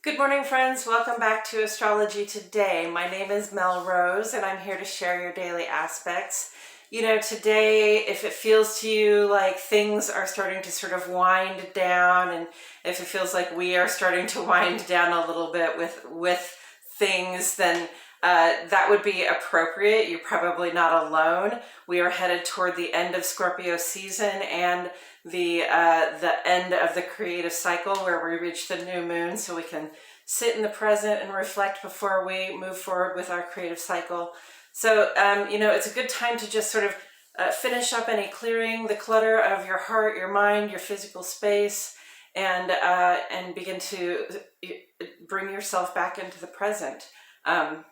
Good morning, friends. Welcome back to Astrology Today. My name is Mel Rose, and I'm here to share your daily aspects. You know, today, if it feels to you like things are starting to sort of wind down, and if it feels like we are starting to wind down a little bit with things, then that would be appropriate. You're probably not alone. We are headed toward the end of Scorpio season and the end of the creative cycle where we reach the new moon, so we can sit in the present and reflect before we move forward with our creative cycle. So, you know, it's a good time to just sort of finish up any clearing the clutter of your heart, your mind, your physical space, and begin to bring yourself back into the present.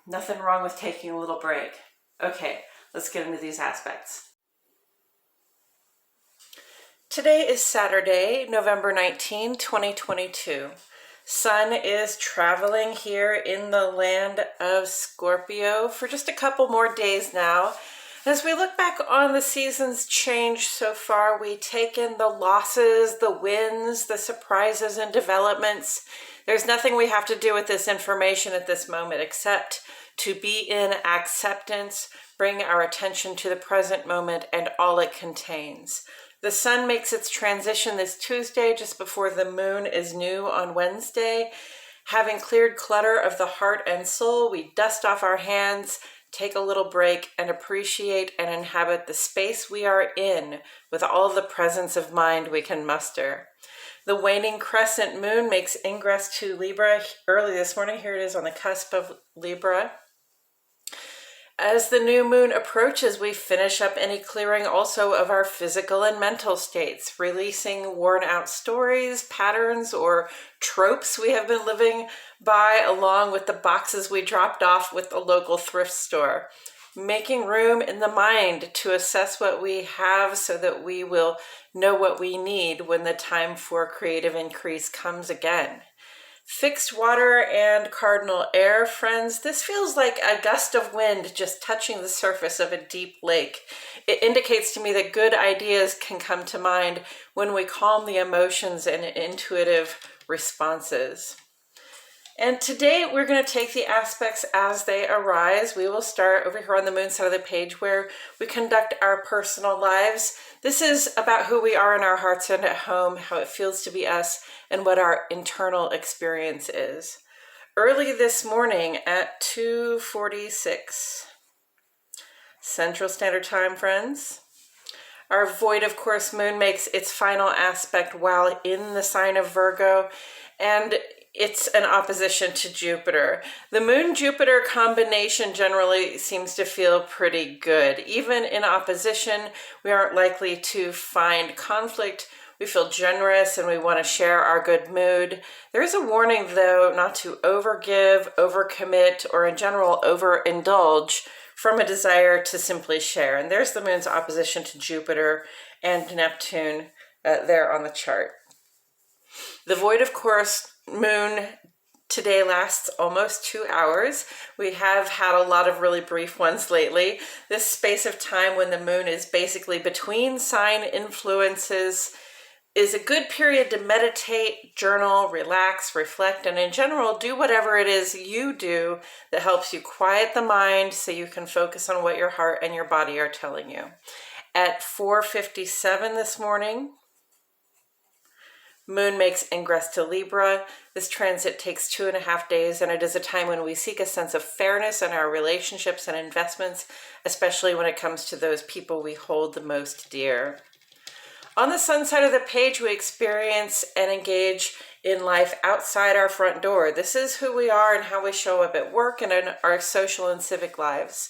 Nothing wrong with taking a little break. Okay, let's get into these aspects. Today is Saturday, November 19, 2022. Sun is traveling here in the land of Scorpio for just a couple more days now. As we look back on the season's change so far, we take in the losses, the wins, the surprises and developments. There's nothing we have to do with this information at this moment except to be in acceptance, bring our attention to the present moment and all it contains. The sun makes its transition this Tuesday just before the moon is new on Wednesday. Having cleared clutter of the heart and soul, we dust off our hands, take a little break, and appreciate and inhabit the space we are in with all the presence of mind we can muster. The waning crescent moon makes ingress to Libra early this morning. Here it is on the cusp of Libra. As the new moon approaches, we finish up any clearing also of our physical and mental states, releasing worn out stories, patterns, or tropes we have been living by, along with the boxes we dropped off with the local thrift store. Making room in the mind to assess what we have so that we will know what we need when the time for creative increase comes again. Fixed water and cardinal air, friends, this feels like a gust of wind just touching the surface of a deep lake. It indicates to me that good ideas can come to mind when we calm the emotions and intuitive responses. And today we're going to take the aspects as they arise. We will start over here on the moon side of the page where we conduct our personal lives. This is about who we are in our hearts and at home, how it feels to be us, and what our internal experience is. Early this morning at 2:46 Central Standard Time, friends, our void of course moon makes its final aspect while in the sign of Virgo, and it's an opposition to Jupiter. The Moon-Jupiter combination generally seems to feel pretty good. Even in opposition, we aren't likely to find conflict. We feel generous and we want to share our good mood. There is a warning, though, not to overgive, overcommit, or in general overindulge from a desire to simply share. And there's the moon's opposition to Jupiter and Neptune there on the chart. The void of course moon today lasts almost 2 hours. We have had a lot of really brief ones lately. This space of time when the moon is basically between sign influences is a good period to meditate, journal, relax, reflect, and in general, do whatever it is you do that helps you quiet the mind so you can focus on what your heart and your body are telling you. At 4:57 this morning, Moon makes ingress to Libra. This transit takes 2.5 days, and it is a time when we seek a sense of fairness in our relationships and investments, especially when it comes to those people we hold the most dear. On the sun side of the page, we experience and engage in life outside our front door. This is who we are and how we show up at work and in our social and civic lives.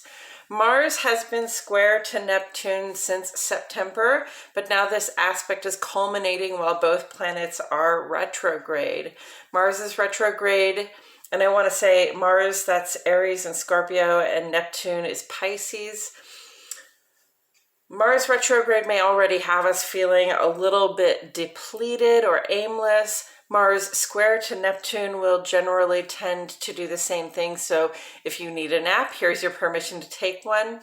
Mars has been square to Neptune since September, but now this aspect is culminating while both planets are retrograde. Mars is retrograde, and I want to say Mars, that's Aries and Scorpio, and Neptune is Pisces. Mars retrograde may already have us feeling a little bit depleted or aimless, Mars square to Neptune will generally tend to do the same thing. So if you need a nap, here's your permission to take one.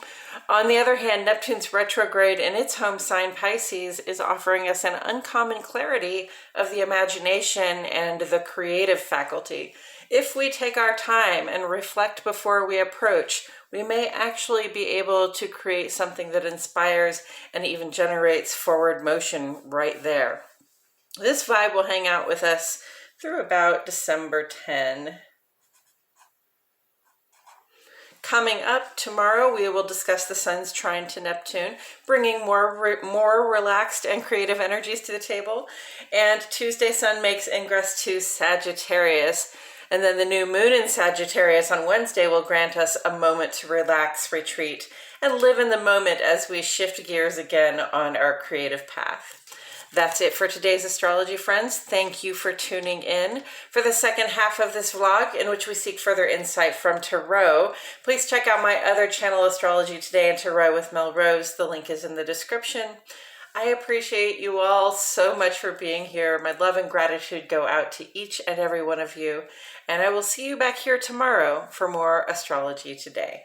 On the other hand, Neptune's retrograde in its home sign Pisces is offering us an uncommon clarity of the imagination and the creative faculty. If we take our time and reflect before we approach, we may actually be able to create something that inspires and even generates forward motion right there. This vibe will hang out with us through about December 10. Coming up tomorrow, we will discuss the Sun's trine to Neptune, bringing more relaxed and creative energies to the table. And Tuesday, Sun makes ingress to Sagittarius. And then the new moon in Sagittarius on Wednesday will grant us a moment to relax, retreat, and live in the moment as we shift gears again on our creative path. That's it for today's astrology, friends. Thank you for tuning in. For the second half of this vlog, in which we seek further insight from Tarot, please check out my other channel, Astrology Today and Tarot with Mel Rose. The link is in the description. I appreciate you all so much for being here. My love and gratitude go out to each and every one of you. And I will see you back here tomorrow for more Astrology Today.